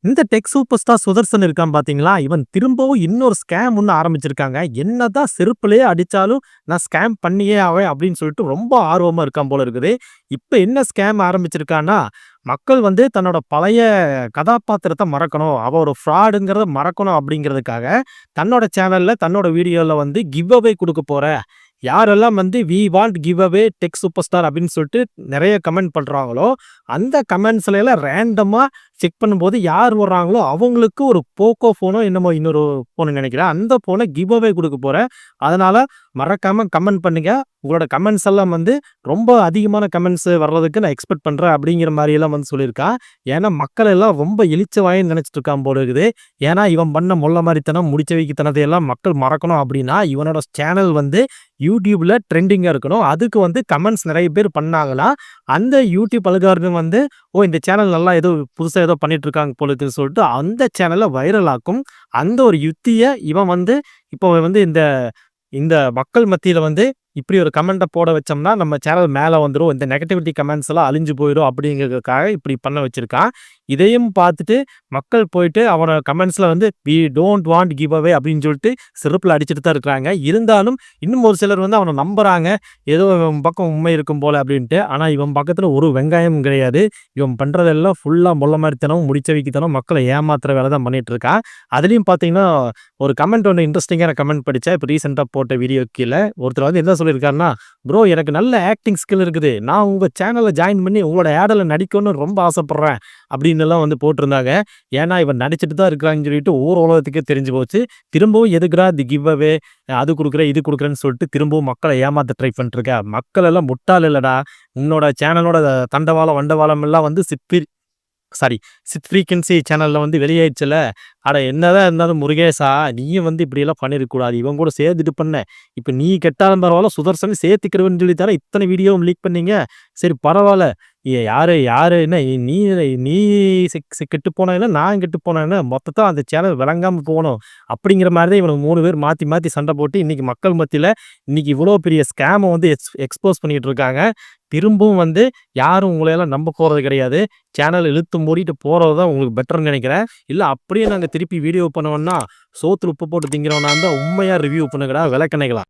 இந்த tech super star Sudarshan இருக்கான் பாத்தீங்களா? இவன் திரும்பவும் இன்னொரு ஸ்கேம் ஒண்ணு ஆரம்பிச்சிருக்காங்க. என்னதான் செருப்புலயே அடிச்சாலும் நான் ஸ்கேம் பண்ணியே ஆவேன் அப்படின்னு சொல்லிட்டு ரொம்ப ஆர்வமா இருக்கான் போல இருக்குது. இப்ப என்ன ஸ்கேம் ஆரம்பிச்சிருக்கான்னா, மக்கள் தன்னோட பழைய கதாபாத்திரத்த மறக்கணும். அவ ஒரு ஃப்ராடுங்கிறத மறக்கணும் அப்படிங்கிறதுக்காக, தன்னோட சேனல்ல, தன்னோட வீடியோல கிவ் அவே குடுக்க போறேன். யாரெல்லாம் we want give away tech super star அப்படின்னு சொல்லிட்டு நெறைய கமெண்ட் பண்றாங்களோ, அந்த கமெண்ட்ஸ்ல எல்லாம் ரேண்டமா செக் பண்ணும்போது யார் வர்றாங்களோ அவங்களுக்கு ஒரு போக்கோ ஃபோனோ என்னமோ இன்னொரு ஃபோன் நெனைக்கிறேன். அந்த ஃபோன கிவ் அவே குடுக்க போறேன். அதனால மறக்காம கமெண்ட் பண்ணுங்க. உங்களோட கமெண்ட்ஸ் எல்லாம் ரொம்ப அதிகமான கமெண்ட்ஸ் வர்றதுக்கு நான் எக்ஸ்பெக்ட் பண்றேன் அப்படிங்கிற மாரி எல்லாம் சொல்லியிருக்கான். ஏன்னா மக்கள் எல்லாம் ரொம்ப இளிச்சவாயின்னு நெனைச்சிட்டு இருக்கான் போல இருக்குது. ஏன்னா இவன் பண்ண மொள்ள மாரித்தனம், முடிச்ச வைக்கித்தனத்தை எல்லாம் மக்கள் மறக்கணும் அப்படின்னா, இவனோட சேனல் YouTubeல ட்ரெண்டிங்கா இருக்கணும். அதுக்கு கமெண்ட்ஸ் நெறைய பேர் பண்ணாங்கன்னா, அந்த YouTube அல்காரிதம் ஓ! இந்த சேனல் நல்லா ஏதோ புதுசா ஏதோ பண்ணிட்டு இருக்காங்க போல இருக்குன்னு சொல்லிட்டு அந்த சேனல வைரல் ஆக்கும். அந்த ஒரு யுத்திய இவன் இப்போ இந்த இந்த மக்கள் மத்தியில இப்படி ஒரு கமெண்ட்ட போட வச்சோம்னா, நம்ம சேனல் மேல வந்துரும். இந்த நெகட்டிவிட்டி கமெண்ட்ஸ் எல்லாம் அழிஞ்சு போயிரும் அப்படிங்கிறதுக்காக இப்படி பண்ண வச்சிருக்கான். இதையும் பார்த்துட்டு மக்கள் போயிட்டு அவன கமெண்ட்ஸ்ல "we don't want give away" அப்படின்னு சொல்லிட்டு செருப்புல அடிச்சுட்டு தான் இருக்கிறாங்க. இருந்தாலும் இன்னும் ஒரு சிலர் அவன நம்புறாங்க. ஏதோ இவன் பக்கம் உண்மை இருக்கும் போல அப்படின்ட்டு. ஆனா இவன் பக்கத்துல ஒரு வெங்காயமும் கிடையாது. இவன் பண்றதெல்லாம் ஃபுல்லா மொள்ள மாரித்தனம், முடிச்சவைக்குத்தனம், மக்களை ஏமாத்துற வேலை தான் பண்ணிட்டு இருக்கான். அதுலயும் பார்த்தீங்கன்னா, ஒரு கமெண்ட் ஒண்ணு இன்ட்ரெஸ்டிங்கான கமெண்ட் படிச்சேன். இப்ப ரீசென்ட்டா போட்ட வீடியோ கீழ ஒருத்தர் என்ன சொல்லியிருக்காருன்னா, "ப்ரோ எனக்கு நல்ல ஆக்டிங் ஸ்கில் இருக்குது. நான் உங்க சேனல்ல ஜாயின் பண்ணி உங்களோட ஆடுல நடிக்கணும்னு ரொம்ப ஆசைப்படுறேன்." அப்படின்னுலாம் போட்டிருந்தாங்க. ஏன்னா இவன் நடிச்சுட்டு தான் இருக்கிறான்னு சொல்லிட்டு ஊர் உலகத்துக்கே தெரிஞ்சு போச்சு. திரும்பவும் எதுக்குடா தி கிவ் அவே அது குடுக்குறேன், இது குடுக்குறேன்னு சொல்லிட்டு திரும்பவும் மக்கள ஏமாத்த ட்ரை பண்ணிட்டு இருக்க. மக்கள் எல்லாம் முட்டாள் இல்லடா. உன்னோட சேனலோட தண்டவாளம், வண்டவாளம் எல்லாம் சித் ஃப்ரீக்வன்சி சேனல்ல வெளியாயிடுச்சுல்ல. அட என்னதான் இருந்தாலும் முருகேசா, நீயும் இப்படியெல்லாம் பண்ணிருக்க கூடாது. இவன் கூட சேர்ந்துட்டு பண்ண. இப்ப நீ கெட்டாலும் பரவால்ல, சுதர்சன் சேர்த்துக்கிறவன்னு சொல்லி தானே இத்தனை வீடியோவும் லீக் பண்ணீங்க. சரி பரவால்ல. யாரு யாரு என்ன நீ நீ கெட்டு போனா என்ன, நான் கெட்டு போனா என்ன, மொத்தத்தா அந்த சேனல் விளங்காம போணும். அப்படிங்கிற மாரி தான் இவனுங்க 3 பேர் மாத்தி மாத்தி சண்டை போட்டு இன்னைக்கு மக்கள் மத்தியில இன்னைக்கு இவ்வளோ பெரிய ஸ்கேம எக்ஸ்போஸ் பண்ணிட்டு இருக்காங்க. திரும்பவும் யாரும் உங்களையெல்லாம் நம்ப போறது கிடையாது. சேனல் இழுத்து மூடிட்டு போறது தான் உங்களுக்கு பெட்டர்ன்னு நெனைக்கிறேன். இல்ல அப்படியே நாங்க திருப்பி வீடியோ பண்ணுவோம்னா, சோத்துல உப்பு போட்டு திங்கிறவனா இருந்தா உண்மையா ரிவ்யூ பண்ணுங்கடா விளக்கணைகளா.